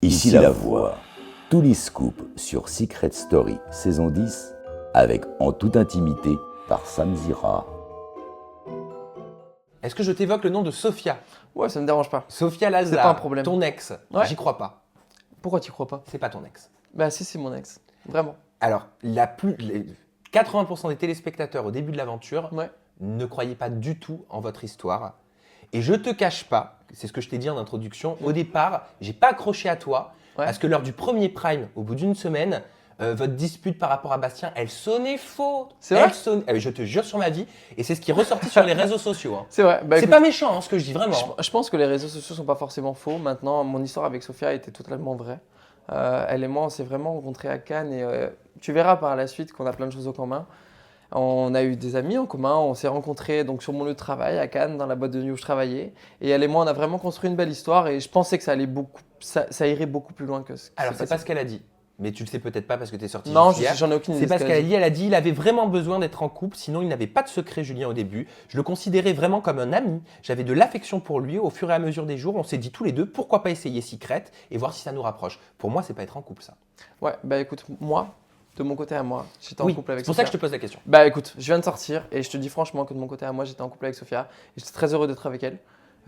Ici la voix. Tous les scoops sur Secret Story saison 10 avec En toute intimité par Sam Zira. Est-ce que je t'évoque le nom de Sophia? Ouais, ça me dérange pas. Sophia Lazar, C'est pas un problème. ton ex. Ouais. J'y crois pas. Pourquoi tu crois pas? C'est pas ton ex. Bah si, c'est mon ex. Vraiment. Alors, 80% des téléspectateurs au début de l'aventure Ouais. ne croyaient pas du tout en votre histoire. Et je te cache pas, c'est ce que je t'ai dit en introduction, au départ, j'ai pas accroché à toi, Ouais. parce que lors du premier prime, au bout d'une semaine, votre dispute par rapport à Bastien, elle sonnait faux. C'est vrai Je te jure sur ma vie, et c'est ce qui est ressorti sur les réseaux sociaux. Hein. C'est vrai. Bah, C'est écoute, pas méchant hein, ce que je dis vraiment. je pense que les réseaux sociaux sont pas forcément faux. Maintenant, mon histoire avec Sophia était totalement vraie. Elle et moi, on s'est vraiment rencontrés à Cannes et tu verras par la suite qu'on a plein de choses en commun. On a eu des amis en commun, on s'est rencontrés donc sur mon lieu de travail à Cannes, dans la boîte de nuit où je travaillais. Et elle et moi, on a vraiment construit une belle histoire et je pensais que ça irait beaucoup plus loin que ce qui Alors, s'est c'est passé. pas ce qu'elle a dit. Mais tu le sais peut-être pas parce que tu es sorti Non, juste hier. j'en ai aucune idée. C'est pas de ce ce qu'elle a dit. Elle a dit il avait vraiment besoin d'être en couple, sinon il n'avait pas de secret, Julien, au début. Je le considérais vraiment comme un ami. J'avais de l'affection pour lui. Au fur et à mesure des jours, on s'est dit tous les deux pourquoi pas essayer Secret et voir si ça nous rapproche. Pour moi, c'est pas être en couple, ça. Ouais, bah écoute, moi, de mon côté à moi, j'étais en Oui, couple avec c'est pour ça Sophia. que je te pose la question. Bah écoute, je viens de sortir et je te dis franchement que de mon côté à moi, j'étais en couple avec Sophia et j'étais très heureux d'être avec elle.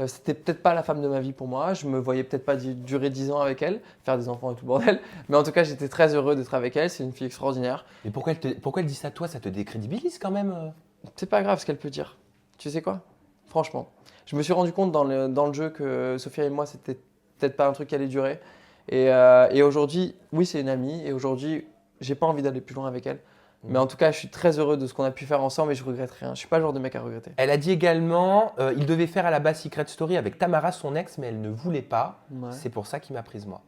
C'était peut-être pas la femme de ma vie pour moi, je me voyais peut-être pas durer 10 ans avec elle, faire des enfants et tout le bordel, mais en tout cas, j'étais très heureux d'être avec elle, c'est une fille extraordinaire. Mais pourquoi elle dit ça toi? Ça te décrédibilise quand même. C'est pas grave ce qu'elle peut dire. Tu sais quoi? Franchement, je me suis rendu compte dans le jeu que Sophia et moi, c'était peut-être pas un truc qui allait durer. Et aujourd'hui, oui, c'est une amie et aujourd'hui, j'ai pas envie d'aller plus loin avec elle. Mais en tout cas, je suis très heureux de ce qu'on a pu faire ensemble et je regrette rien. Je suis pas le genre de mec à regretter. Elle a dit également il devait faire à la base Secret Story avec Tamara, son ex, mais elle ne voulait pas. Ouais. C'est pour ça qu'il m'a prise moi.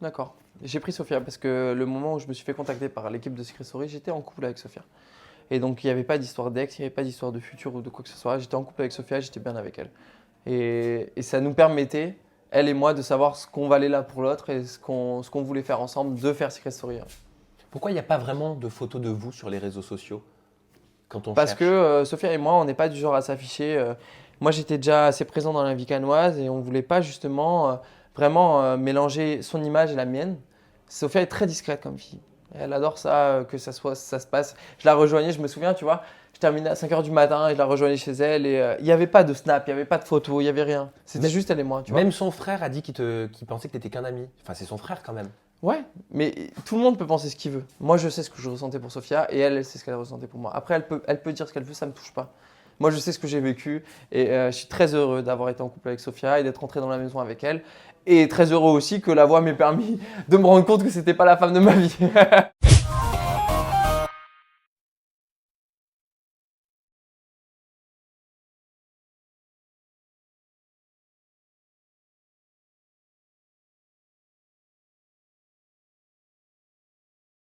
D'accord. J'ai pris Sophia parce que le moment où je me suis fait contacter par l'équipe de Secret Story, j'étais en couple avec Sophia. Et donc, il n'y avait pas d'histoire d'ex, il n'y avait pas d'histoire de futur ou de quoi que ce soit. J'étais en couple avec Sophia, j'étais bien avec elle. Et ça nous permettait, elle et moi, de savoir ce qu'on valait l'un pour l'autre et ce qu'on voulait faire ensemble, de faire Secret Story. Pourquoi il n'y a pas vraiment de photos de vous sur les réseaux sociaux quand on Parce cherche que Sophia et moi, on n'est pas du genre à s'afficher. Moi, j'étais déjà assez présent dans la vie cannoise et on ne voulait pas justement vraiment mélanger son image et la mienne. Sophia est très discrète comme fille. Elle adore ça, que ça se passe. Je la rejoignais, je me souviens, tu vois, je terminais à 5h du matin et je la rejoignais chez elle et il n'y avait pas de snap, il n'y avait pas de photos, il n'y avait rien. C'était juste elle et moi, tu vois. Même son frère a dit qu'il pensait que tu n'étais qu'un ami. Enfin, c'est son frère quand même. Ouais, mais tout le monde peut penser ce qu'il veut. Moi, je sais ce que je ressentais pour Sophia et elle sait ce qu'elle ressentait pour moi. Après, elle peut dire ce qu'elle veut, ça ne me touche pas. Moi, je sais ce que j'ai vécu et je suis très heureux d'avoir été en couple avec Sophia et d'être rentré dans la maison avec elle. Et très heureux aussi que la voix m'ait permis de me rendre compte que c'était pas la femme de ma vie.